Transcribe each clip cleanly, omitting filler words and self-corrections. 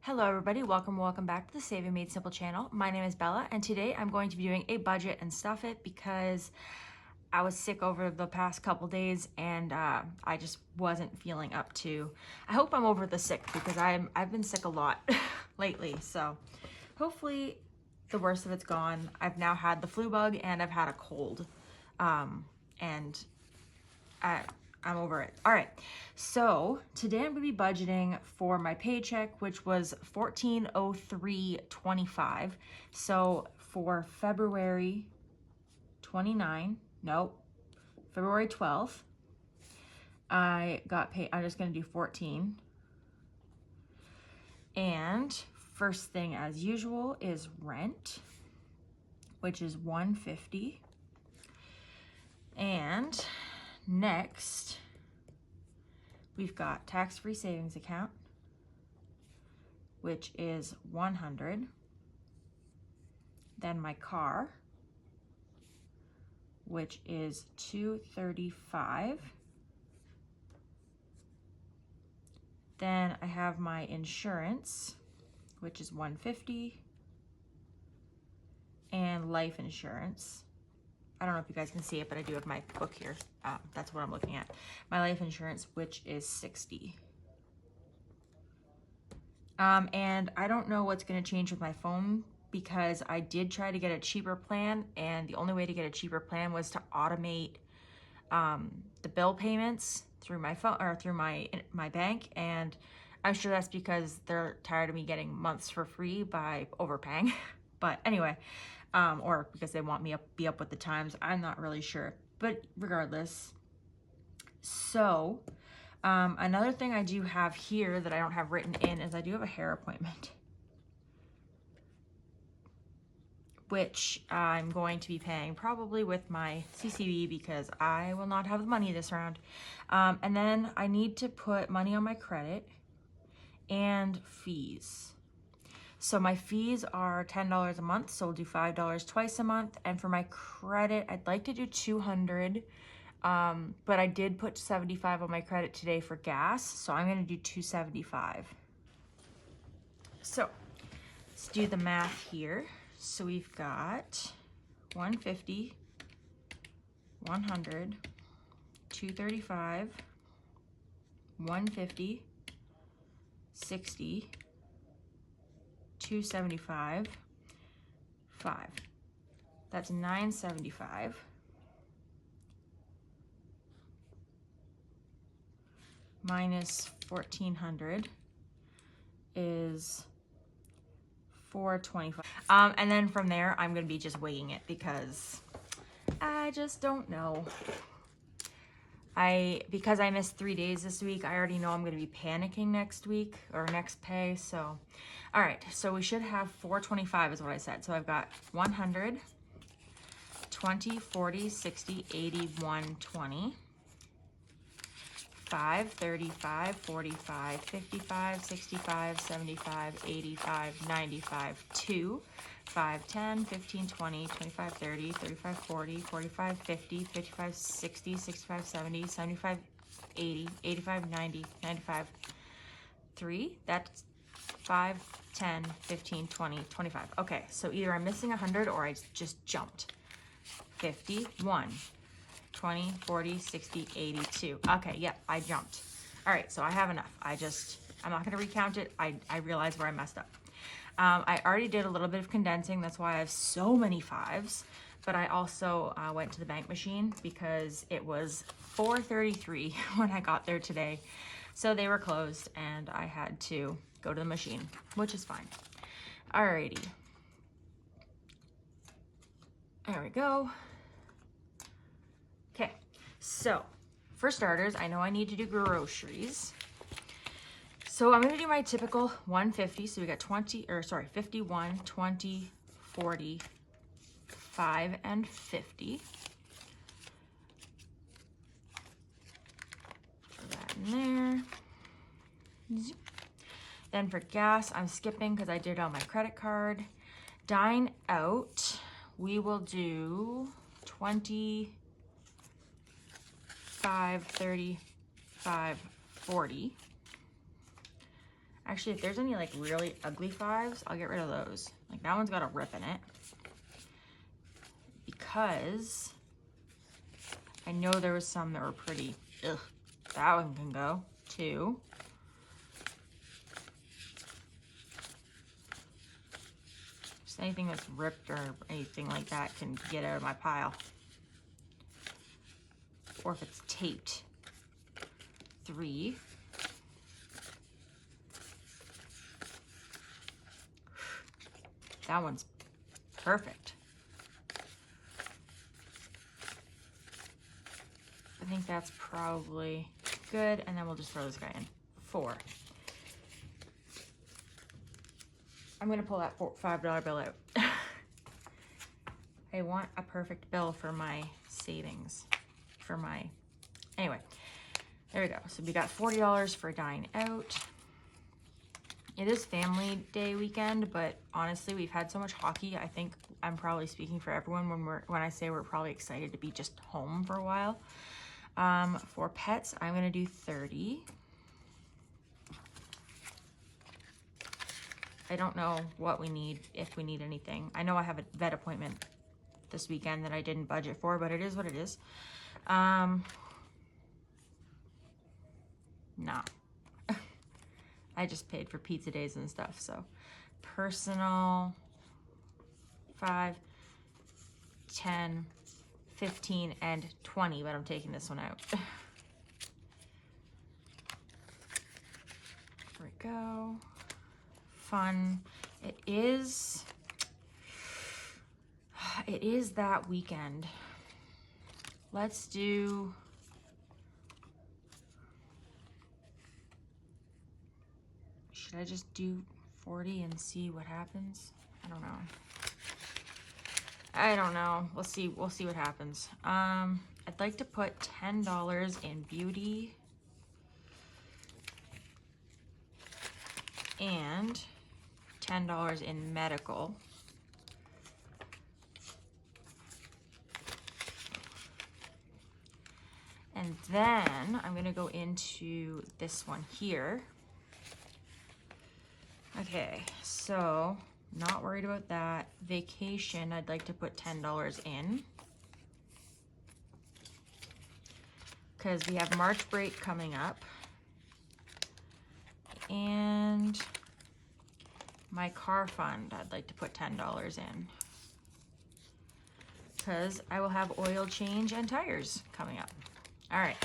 Hello everybody, welcome back to the Saving Made Simple channel. My name is Bella and today I'm going to be doing a budget and stuff it because I was sick over the past couple days and I just wasn't feeling up to. I hope I'm over the sick because I've been sick a lot lately, so hopefully the worst of it's gone. I've now had the flu bug and I've had a cold, and I'm over it. All right, so today I'm gonna be budgeting for my paycheck, which was $14.0325. So for February 12th, I got paid. I'm just gonna do 14. And first thing as usual is rent, which is $150. And next, we've got tax-free savings account, which is $100. Then my car, which is $235. Then I have my insurance, which is $150, and life insurance. I don't know if you guys can see it, but I do have my book here. That's what I'm looking at. My life insurance, which is $60. And I don't know what's gonna change with my phone because I did try to get a cheaper plan, and the only way to get a cheaper plan was to automate the bill payments through my phone or through my bank, and I'm sure that's because they're tired of me getting months for free by overpaying. But anyway, or because they want me be up with the times. I'm not really sure, but regardless. So another thing I do have here that I don't have written in is I do have a hair appointment, which I'm going to be paying probably with my CCB because I will not have the money this round. And then I need to put money on my credit and fees. So my fees are $10 a month, so we'll do $5 twice a month. And for my credit, I'd like to do $200, but I did put $75 on my credit today for gas, so I'm gonna do $275. So let's do the math here. So we've got 150, 100, 235, 150, 60, 275, 5. That's $975. Minus 1,400 is $425. And then from there, I'm gonna be just winging it because I just don't know. Because I missed 3 days this week, I already know I'm gonna be panicking next week or next pay. So, all right, so we should have 425 is what I said. So I've got 100, 20, 40, 60, 80, 120. 5, 35, 45, 55, 65, 75, 85, 95, 2, 5, 10, 15, 20, 25, 30, 35, 40, 45, 50, 55, 60, 65, 70, 75, 80, 85, 90, 95, 3. That's 5, 10, 15, 20, 25. Okay, so either I'm missing 100 or I just jumped. 51. 20, 40, 60, 82. Okay, yep, I jumped. All right, so I have enough. I'm not gonna recount it. I realized where I messed up. I already did a little bit of condensing. That's why I have so many 5s, but I also went to the bank machine because it was 4:33 when I got there today. So they were closed and I had to go to the machine, which is fine. Alrighty. There we go. Okay, so for starters, I know I need to do groceries. So I'm gonna do my typical 150. So we got 51, 20, 40, 5, and 50. Put that in there. Then for gas, I'm skipping because I did it on my credit card. Dine out, we will do 20, 5, 30, 5, 40. Actually, if there's any like really ugly 5s, I'll get rid of those. Like that one's got a rip in it. Because I know there was some that were pretty, ugh. That one can go, 2. Just anything that's ripped or anything like that can get out of my pile. Or if it's taped, 3. That one's perfect. I think that's probably good, and then we'll just throw this guy in. 4. I'm gonna pull that $5 bill out. I want a perfect bill for my savings. Anyway, there we go. So we got $40 for dine out. It is family day weekend, but honestly, we've had so much hockey. I think I'm probably speaking for everyone when I say we're probably excited to be just home for a while. For pets, I'm gonna do 30. I don't know what we need, if we need anything. I know I have a vet appointment this weekend that I didn't budget for, but it is what it is. No. I just paid for pizza days and stuff, so. Personal, 5, 10, 15, and 20, but I'm taking this one out. There we go. Fun. It is that weekend. Let's do, should I just do 40 and see what happens? I don't know. We'll see what happens. I'd like to put $10 in beauty and $10 in medical. And then I'm gonna go into this one here. Okay, so not worried about that. Vacation, I'd like to put $10 in. Because we have March break coming up. And my car fund, I'd like to put $10 in. Because I will have oil change and tires coming up. All right,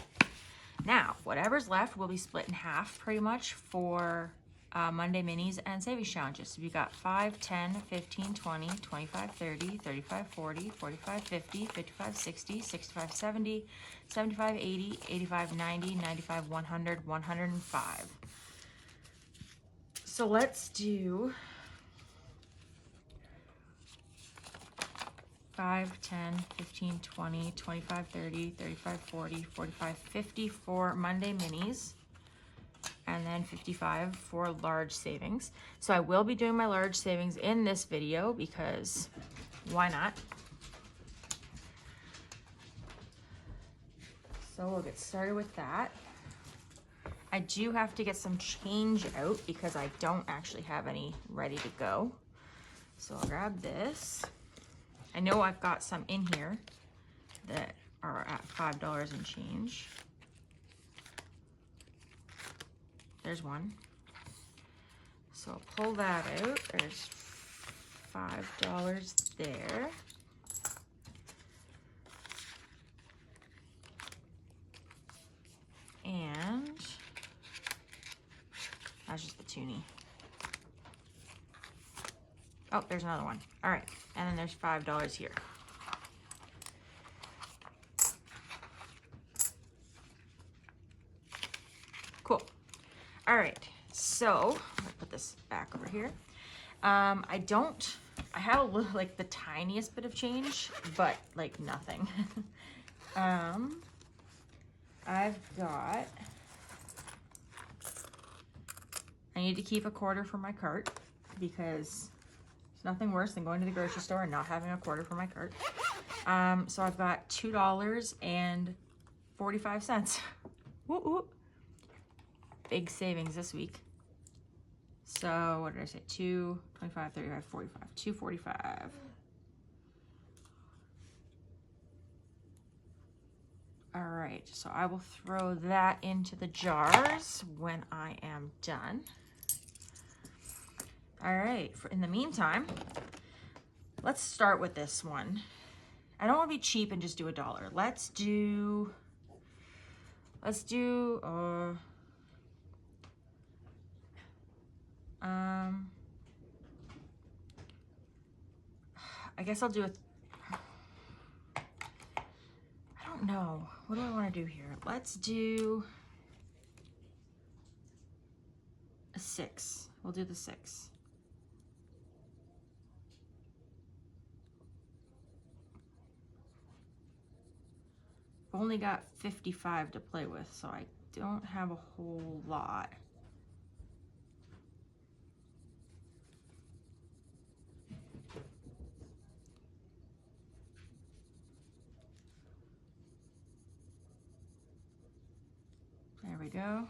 now whatever's left will be split in half pretty much for Monday minis and savings challenges. So we got 5, 10, 15, 20, 25, 30, 35, 40, 45, 50, 55, 60, 65, 70, 75, 80, 85, 90, 95, 100, 105. So let's do 5, 10, 15, 20, 25, 30, 35, 40, 45, 50 for Monday minis, and then 55 for large savings. So I will be doing my large savings in this video because why not? So we'll get started with that. I do have to get some change out because I don't actually have any ready to go. So I'll grab this. I know I've got some in here that are at $5 and change. There's one. So I'll pull that out. There's $5 there. And that's just the toonie. Oh, there's another one. All right, and then there's $5 here. Cool. All right, so I'll put this back over here. I have a little, like the tiniest bit of change, but like nothing. I've got, I need to keep a quarter for my cart because there's nothing worse than going to the grocery store and not having a quarter for my cart. So I've got $2.45. Woo-woo. Big savings this week. So what did I say? 2, 25, 35, 45, 245. All right, so I will throw that into the jars when I am done. All right, in the meantime, let's start with this one. I don't want to be cheap and just do $1. Let's do I guess I'll do a, I don't know. What do I want to do here? Let's do a 6. We'll do the 6. I've only got 55 to play with, so I don't have a whole lot. There we go.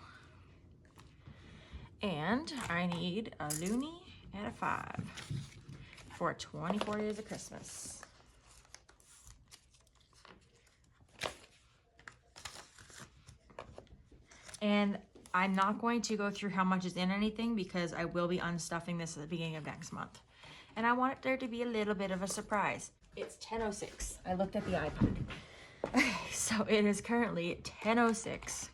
And I need a loonie and a 5 for 24 Days of Christmas. And I'm not going to go through how much is in anything because I will be unstuffing this at the beginning of next month. And I want there to be a little bit of a surprise. It's 10:06. I looked at the iPad. Okay, so it is currently 10:06.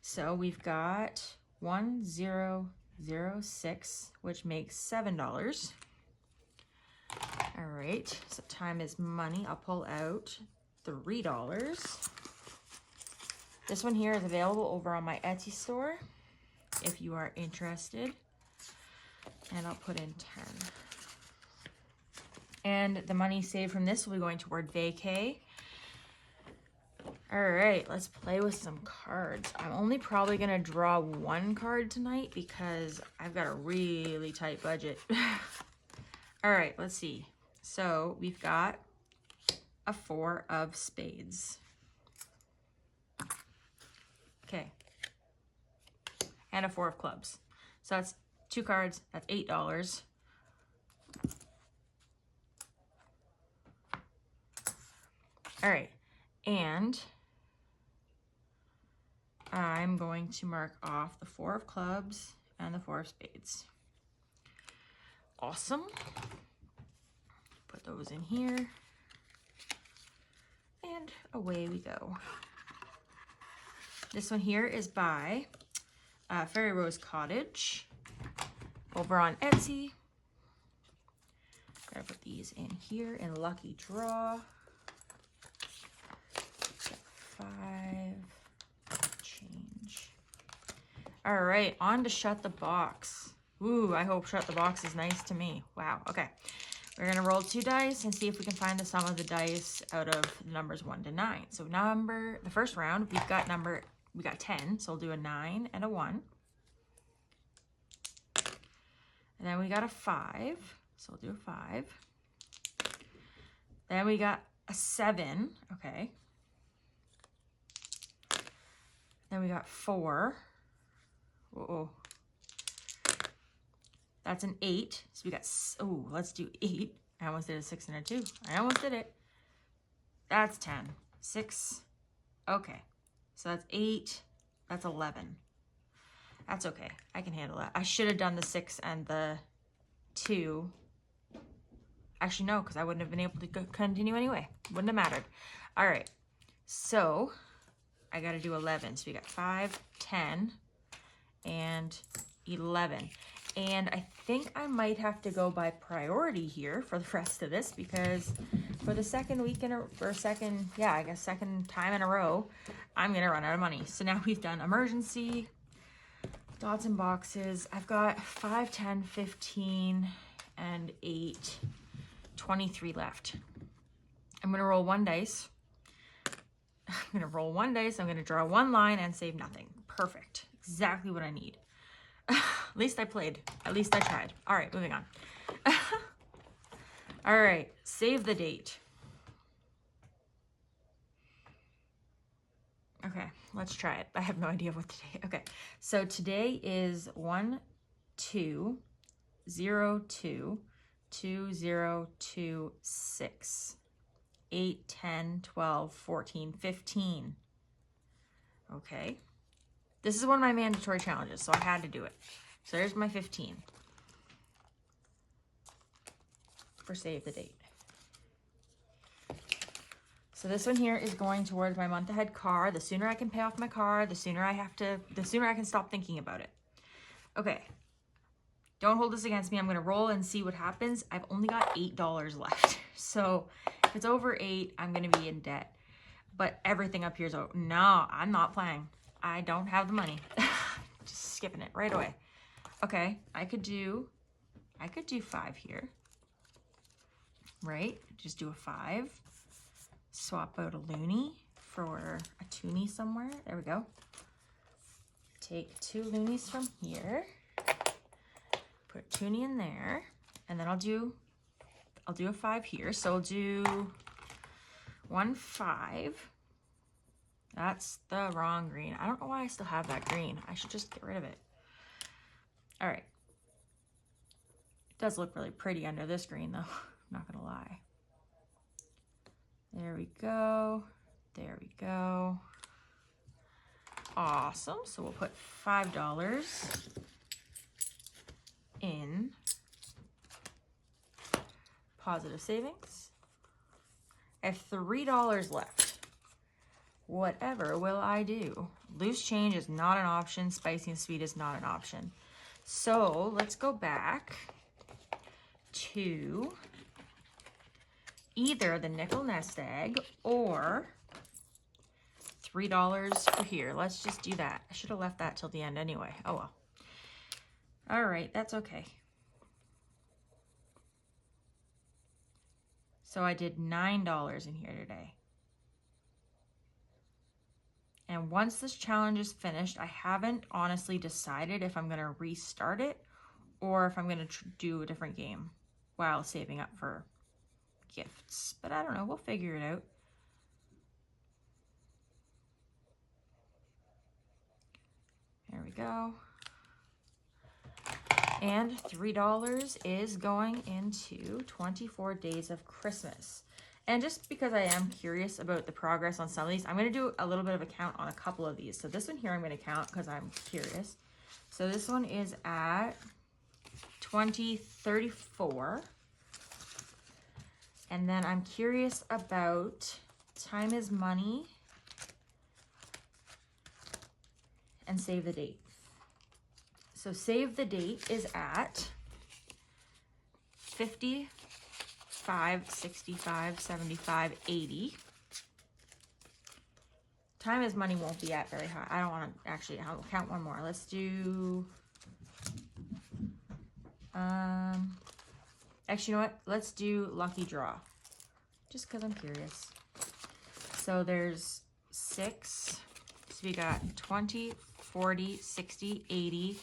So we've got 1006, which makes $7. All right, so time is money. I'll pull out $3. This one here is available over on my Etsy store if you are interested. And I'll put in 10. And the money saved from this will be going toward vacay. All right, let's play with some cards. I'm only probably gonna draw 1 card tonight because I've got a really tight budget. All right, let's see. So we've got a 4 of spades. Okay. And a 4 of clubs. So that's 2 cards, that's $8. All right, and I'm going to mark off the 4 of clubs and the 4 of spades. Awesome. Put those in here. And away we go. This one here is by FairyRoseCottage over on Etsy. Gotta put these in here in lucky draw. 5. Change. All right, on to Shut the Box. Ooh, I hope Shut the Box is nice to me. Wow, okay. We're gonna roll 2 dice and see if we can find the sum of the dice out of the numbers 1 to 9. So the first round, we got 10, so we'll do a 9 and a 1. And then we got a 5, so we'll do a 5. Then we got a 7, okay. Then we got 4. Uh-oh. That's an 8. So we got, oh, let's do 8. I almost did a 6 and a 2. I almost did it. That's 10. 6. Okay. So that's 8. That's 11. That's okay. I can handle that. I should have done the 6 and the 2. Actually, no, because I wouldn't have been able to continue anyway. Wouldn't have mattered. All right. So I got to do 11. So we got 5, 10, and 11. And I think I might have to go by priority here for the rest of this because for the second week second time in a row, I'm going to run out of money. So now we've done emergency, dots and boxes. I've got 5, 10, 15, and 8, 23 left. I'm going to roll 1 dice. I'm going to roll 1 dice. I'm going to draw 1 line and save nothing. Perfect. Exactly what I need. At least I played. At least I tried. All right, moving on. All right, save the date. Okay, let's try it. I have no idea what today. Okay, so today is 1 2, 0, 2, 2, 0, 2, 6, 8, 10, 12, 14, 15. Okay. This is one of my mandatory challenges, so I had to do it. So there's my 15 for save the date. So this one here is going towards my month ahead car. The sooner I can pay off my car, the sooner I can stop thinking about it. Okay. Don't hold this against me. I'm going to roll and see what happens. I've only got $8 left. So if it's over 8, I'm going to be in debt. But everything up here is over. No, I'm not playing. I don't have the money. Just skipping it right away. Okay, I could do 5 here. Right? Just do a 5. Swap out a loonie for a toonie somewhere. There we go. Take 2 loonies from here. Put a toonie in there. And then I'll do a 5 here. So I'll do 1 5. That's the wrong green. I don't know why I still have that green. I should just get rid of it. All right. It does look really pretty under this green though. I'm not gonna lie. There we go. There we go. Awesome. So we'll put $5 in positive savings. I have $3 left. Whatever will I do? Loose change is not an option. Spicy and sweet is not an option. So let's go back to either the nickel nest egg or $3 for here. Let's just do that. I should have left that till the end anyway. Oh well. All right, that's okay. So I did $9 in here today. And once this challenge is finished, I haven't honestly decided if I'm going to restart it or if I'm going to do a different game while saving up for gifts. But I don't know. We'll figure it out. There we go. And $3 is going into 24 Days of Christmas. And just because I am curious about the progress on some of these, I'm going to do a little bit of a count on a couple of these. So this one here I'm going to count because I'm curious. So this one is at 2034. And then I'm curious about Time is Money and Save the Date. So Save the Date is at 55, 65, 75, 80. Time is Money won't be at very high. I don't want to actually, I'll count one more. Let's do, actually, you know what? Let's do Lucky Draw, just because I'm curious. So there's 6. So we got 20, 40, 60, 80,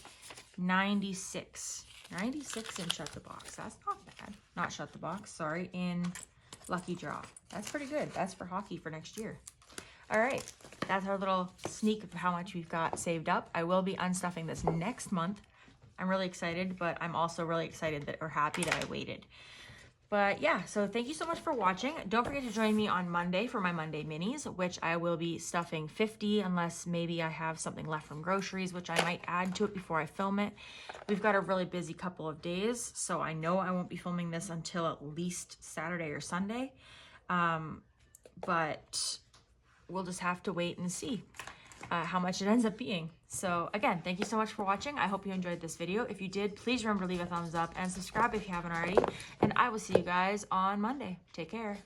96. 96 in Shut the Box. That's not bad. Not Shut the Box, sorry. In Lucky Draw. That's pretty good. That's for hockey for next year. All right. That's our little sneak of how much we've got saved up. I will be unstuffing this next month. I'm really excited, but I'm also really excited that, or happy that I waited. But yeah, so thank you so much for watching. Don't forget to join me on Monday for my Monday minis, which I will be stuffing 50 unless maybe I have something left from groceries, which I might add to it before I film it. We've got a really busy couple of days, so I know I won't be filming this until at least Saturday or Sunday. But we'll just have to wait and see how much it ends up being. So again, thank you so much for watching. I hope you enjoyed this video. If you did, please remember to leave a thumbs up and subscribe if you haven't already. And I will see you guys on Monday. Take care.